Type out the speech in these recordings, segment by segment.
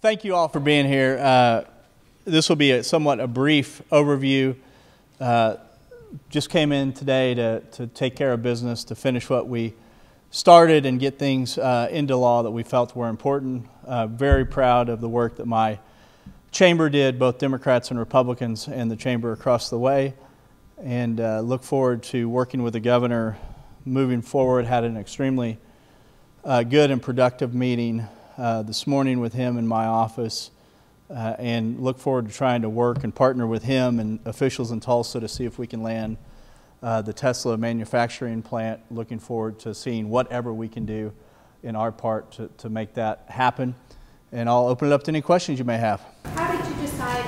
Thank you all for being here. This will be somewhat a brief overview. Just came in today to take care of business, to finish what we started and get things into law that we felt were important. Very proud of the work that my chamber did, both Democrats and Republicans and the chamber across the way, and look forward to working with the governor moving forward. Had an extremely good and productive meeting this morning with him in my office, and look forward to trying to work and partner with him and officials in Tulsa to see if we can land the Tesla manufacturing plant. Looking forward to seeing whatever we can do in our part to make that happen. And I'll open it up to any questions you may have. How did you decide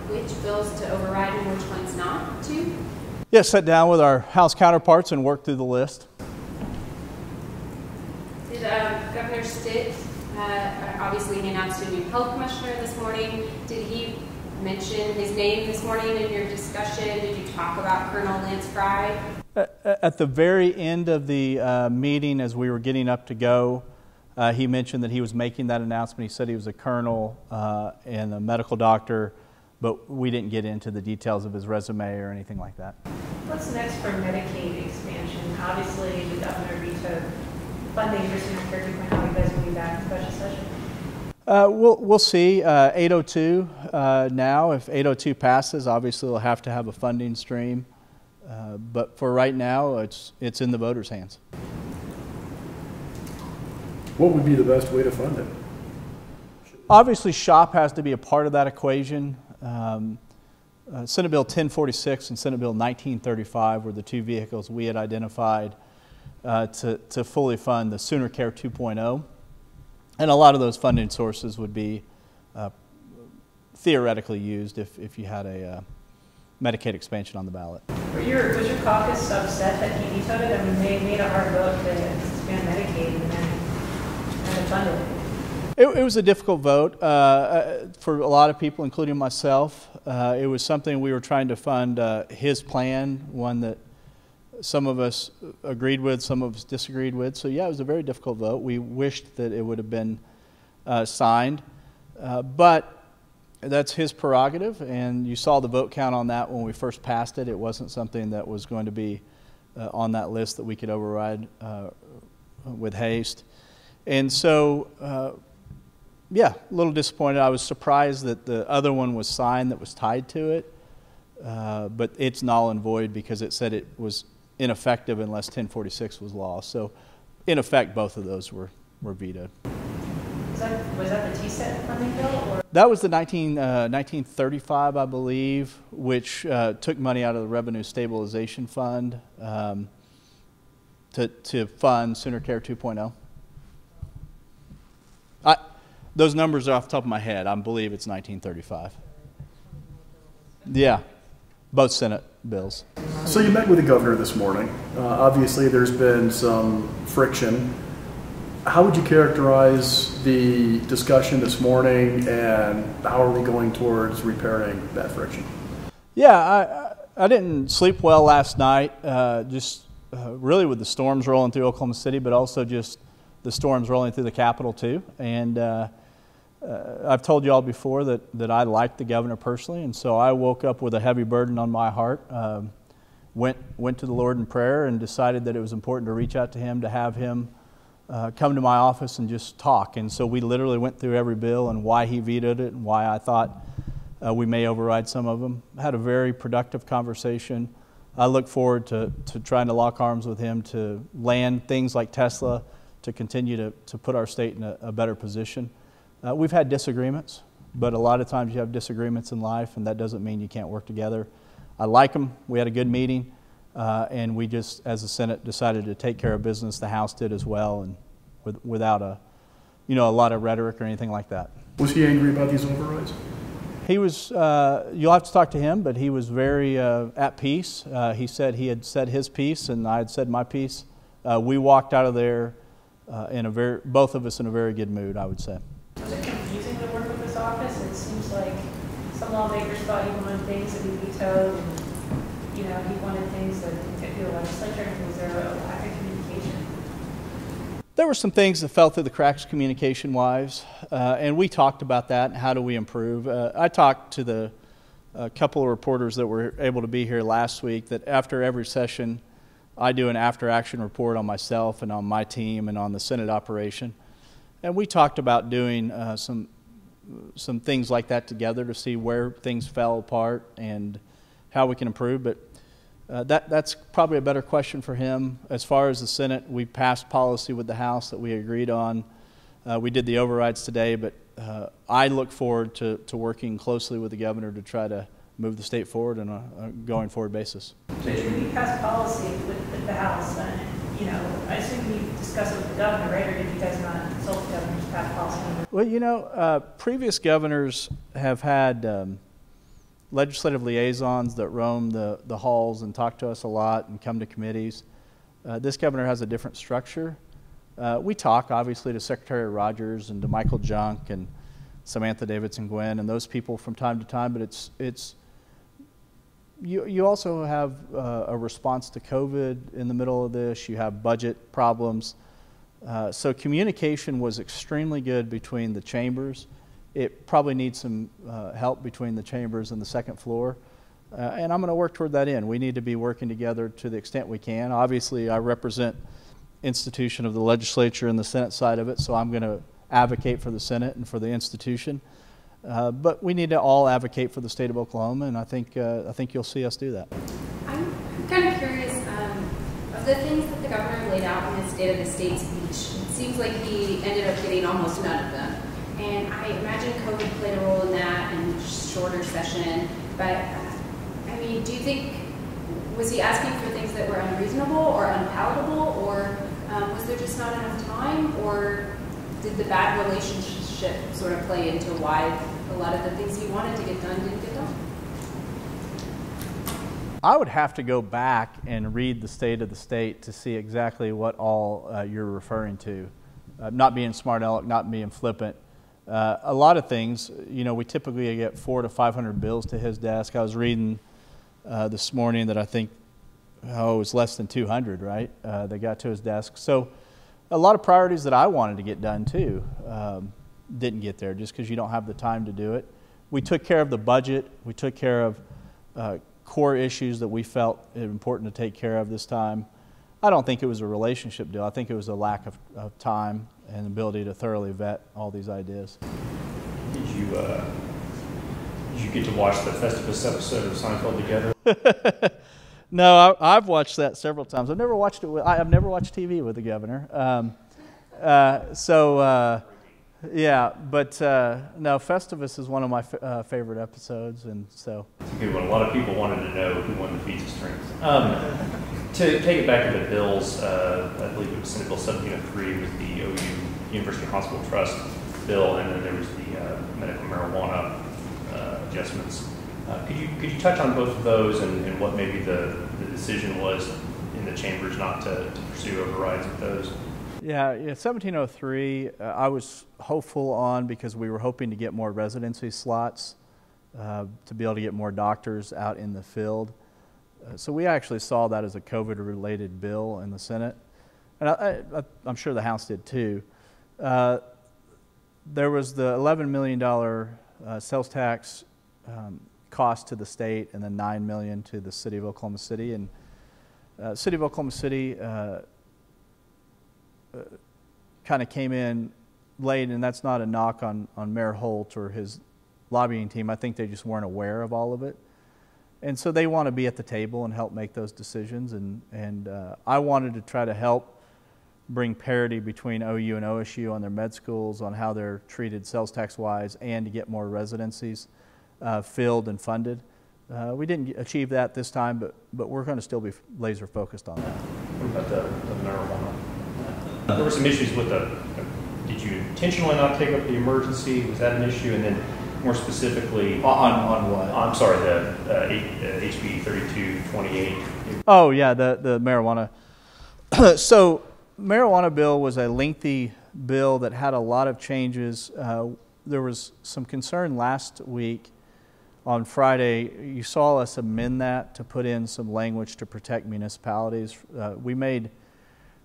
which bills to override and which ones not to? Yeah, sat down with our House counterparts and worked through the list. Did Governor Stitt, obviously he announced a new health commissioner this morning, did he mention his name this morning in your discussion? Did you talk about Colonel Lance Fry? At the very end of the meeting, as we were getting up to go, he mentioned that he was making that announcement. He said he was a colonel and a medical doctor, but we didn't get into the details of his resume or anything like that. What's next for Medicaid expansion? Obviously, the governor vetoed funding for Senior Care 2.0. You guys will be back in special session? We'll see. 802 now. If 802 passes, obviously we'll have to have a funding stream. But for right now, it's in the voters' hands. What would be the best way to fund it? Obviously, SHOP has to be a part of that equation. Senate Bill 1046 and Senate Bill 1935 were the two vehicles we had identified to fully fund the Sooner Care 2.0. And a lot of those funding sources would be theoretically used if you had a Medicaid expansion on the ballot. Was your caucus upset that he vetoed it? I mean, they made a hard vote to expand Medicaid and then fund it. It was a difficult vote for a lot of people, including myself. It was something we were trying to fund his plan, one that some of us agreed with, some of us disagreed with. So yeah, it was a very difficult vote. We wished that it would have been signed, but that's his prerogative, and you saw the vote count on that when we first passed it. It wasn't something that was going to be on that list that we could override with haste. And so, yeah, a little disappointed. I was surprised that the other one was signed that was tied to it, but it's null and void because it said it was ineffective unless 1046 was law. So, in effect, both of those were vetoed. Was that the TSET funding bill? Or? That was the 1935, I believe, which took money out of the Revenue Stabilization Fund to fund Sooner Care 2.0. Those numbers are off the top of my head. I believe it's 1935. Yeah, both Senate bills. So you met with the governor this morning. Obviously, there's been some friction. How would you characterize the discussion this morning, and how are we going towards repairing that friction? Yeah, I didn't sleep well last night, just really with the storms rolling through Oklahoma City, but also just the storms rolling through the Capitol too. And I've told you all before that I like the governor personally, and so I woke up with a heavy burden on my heart, went to the Lord in prayer and decided that it was important to reach out to him, to have him come to my office and just talk. And so we literally went through every bill and why he vetoed it and why I thought we may override some of them. Had a very productive conversation. I look forward to trying to lock arms with him to land things like Tesla, to continue to put our state in a better position. We've had disagreements, but a lot of times you have disagreements in life, and that doesn't mean you can't work together. I like them. We had a good meeting, and we just, as the Senate, decided to take care of business. The House did as well, and without a lot of rhetoric or anything like that. Was he angry about these overrides? He was. You'll have to talk to him, but he was very at peace. He said he had said his piece, and I had said my piece. We walked out of there both of us in a very good mood, I would say. Was it confusing to work with this office? It seems like some lawmakers thought he wanted things that he vetoed, and he wanted things that didn't get through the legislature. Was there a lack of communication? There were some things that fell through the cracks communication-wise, and we talked about that and how do we improve. I talked to the couple of reporters that were able to be here last week that after every session, I do an after-action report on myself and on my team and on the Senate operation. And we talked about doing some things like that together to see where things fell apart and how we can improve. But that's probably a better question for him. As far as the Senate, we passed policy with the House that we agreed on. We did the overrides today, but I look forward to working closely with the governor to try to move the state forward on a going forward basis. When you pass policy with the House, I assume you discussed it with the governor, right? Or did you guys not consult the governor to pass policy? Well, previous governors have had legislative liaisons that roam the halls and talk to us a lot and come to committees. This governor has a different structure. We talk, obviously, to Secretary Rogers and to Michael Junk and Samantha Davidson Gwynn and those people from time to time, but you also have a response to COVID in the middle of this. You have budget problems. So communication was extremely good between the chambers. It probably needs some help between the chambers and the second floor. And I'm going to work toward that end. We need to be working together to the extent we can. Obviously, I represent institution of the legislature and the Senate side of it, so I'm going to advocate for the Senate and for the institution. But we need to all advocate for the state of Oklahoma, and I think you'll see us do that. I'm kind of curious of the things that the governor laid out in his State of the State speech. It seems like he ended up getting almost none of them. And I imagine COVID played a role in that and shorter session. But, I mean, do you think, was he asking for things that were unreasonable or unpalatable? Or was there just not enough time? Or did the bad relationship sort of play into why a lot of the things he wanted to get done didn't get done? I would have to go back and read the State of the State to see exactly what all you're referring to. Not being smart aleck, not being flippant. A lot of things, we typically get 400 to 500 bills to his desk. I was reading this morning that I think, it was less than 200, right? That got to his desk. So a lot of priorities that I wanted to get done too didn't get there just because you don't have the time to do it. We took care of the budget. We took care of core issues that we felt important to take care of this time. I don't think it was a relationship deal. I think it was a lack of time and ability to thoroughly vet all these ideas. Did you get to watch the Festivus episode of Seinfeld together? No, I've watched that several times. I've never watched it. I've never watched TV with the governor. Yeah, but no, Festivus is one of my favorite episodes, and so. It's a good one. A lot of people wanted to know who won the pizza strings. To take it back to the bills, I believe it was Senate Bill 1703 was the OU University Hospital Trust bill, and then there was the medical marijuana adjustments. Could you touch on both of those and what maybe the decision was in the chambers not to pursue overrides with those? Yeah, 1703 I was hopeful on because we were hoping to get more residency slots to be able to get more doctors out in the field. So we actually saw that as a COVID-related bill in the Senate, and I'm sure the House did too. There was the $11 million sales tax cost to the state, and then $9 million to the city of Oklahoma City. And city of Oklahoma City kind of came in late, and that's not a knock on Mayor Holt or his lobbying team. I think they just weren't aware of all of it. And so they want to be at the table and help make those decisions. And I wanted to try to help bring parity between OU and OSU on their med schools, on how they're treated sales tax-wise, and to get more residencies filled and funded. We didn't achieve that this time, but we're going to still be laser focused on that. What about the marijuana? There were some issues with did you intentionally not take up the emergency? Was that an issue? And then more specifically, on what? I'm sorry, the HB 3228. Oh yeah, the marijuana. So marijuana bill was a lengthy bill that had a lot of changes. There was some concern last week on Friday. You saw us amend that to put in some language to protect municipalities. We made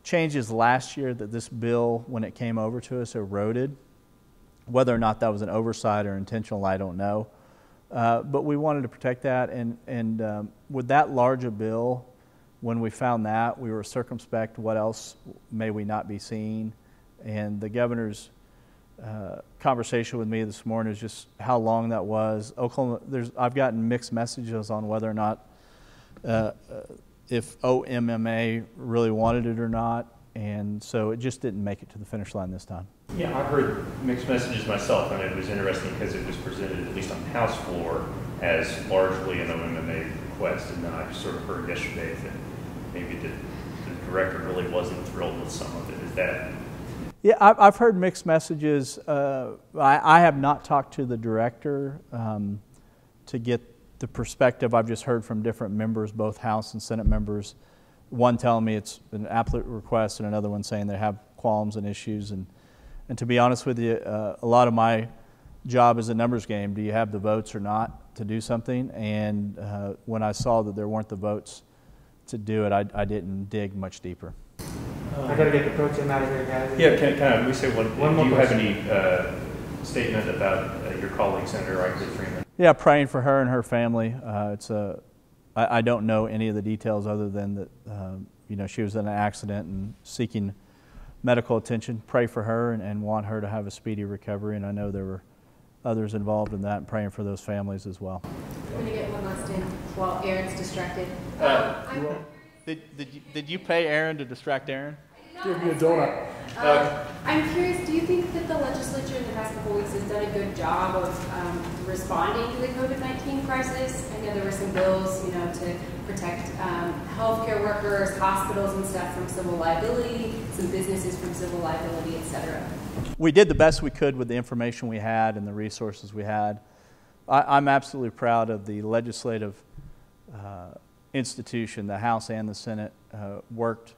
changes last year that this bill, when it came over to us, eroded. Whether or not that was an oversight or intentional, I don't know. But we wanted to protect that, and with that large a bill, when we found that, we were circumspect. What else may we not be seeing? And the governor's conversation with me this morning is just how long that was. Oklahoma, I've gotten mixed messages on whether or not if OMMA really wanted it or not, and so it just didn't make it to the finish line this time. Yeah, I heard mixed messages myself, and it was interesting because it was presented, at least on the House floor, as largely an OMMA request, and then I sort of heard yesterday that maybe the director really wasn't thrilled with some of it. Is that? Yeah, I've heard mixed messages. I have not talked to the director to get the perspective. I've just heard from different members, both House and Senate members, one telling me it's an absolute request and another one saying they have qualms and issues. And to be honest with you, a lot of my job is a numbers game. Do you have the votes or not to do something? And when I saw that there weren't the votes to do it, I didn't dig much deeper. I got to get the pro tem out of here, guys. Yeah, can we say one more do you question. have any statement about your colleague, Senator Ike Freeman? Yeah, praying for her and her family. I don't know any of the details other than that she was in an accident and seeking medical attention. Pray for her and want her to have a speedy recovery. And I know there were others involved in that, and praying for those families as well. I'm going to get one last in while Aaron's distracted. Did you pay Aaron to distract Aaron? Give me a donut. I'm curious, do you think that the legislature in the past couple weeks has done a good job of responding to the COVID-19 crisis? I know there were some bills, to protect healthcare workers, hospitals and stuff from civil liability, some businesses from civil liability, et cetera. We did the best we could with the information we had and the resources we had. I'm absolutely proud of the legislative institution. The House and the Senate worked,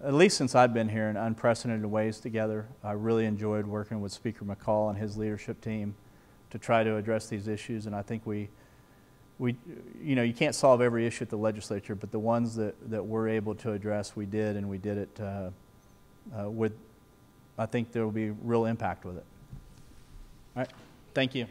at least since I've been here, in unprecedented ways together. I really enjoyed working with Speaker McCall and his leadership team to try to address these issues, and I think we you can't solve every issue at the legislature, but the ones that we're able to address, we did, and we did it with, I think there will be real impact with it. All right, thank you.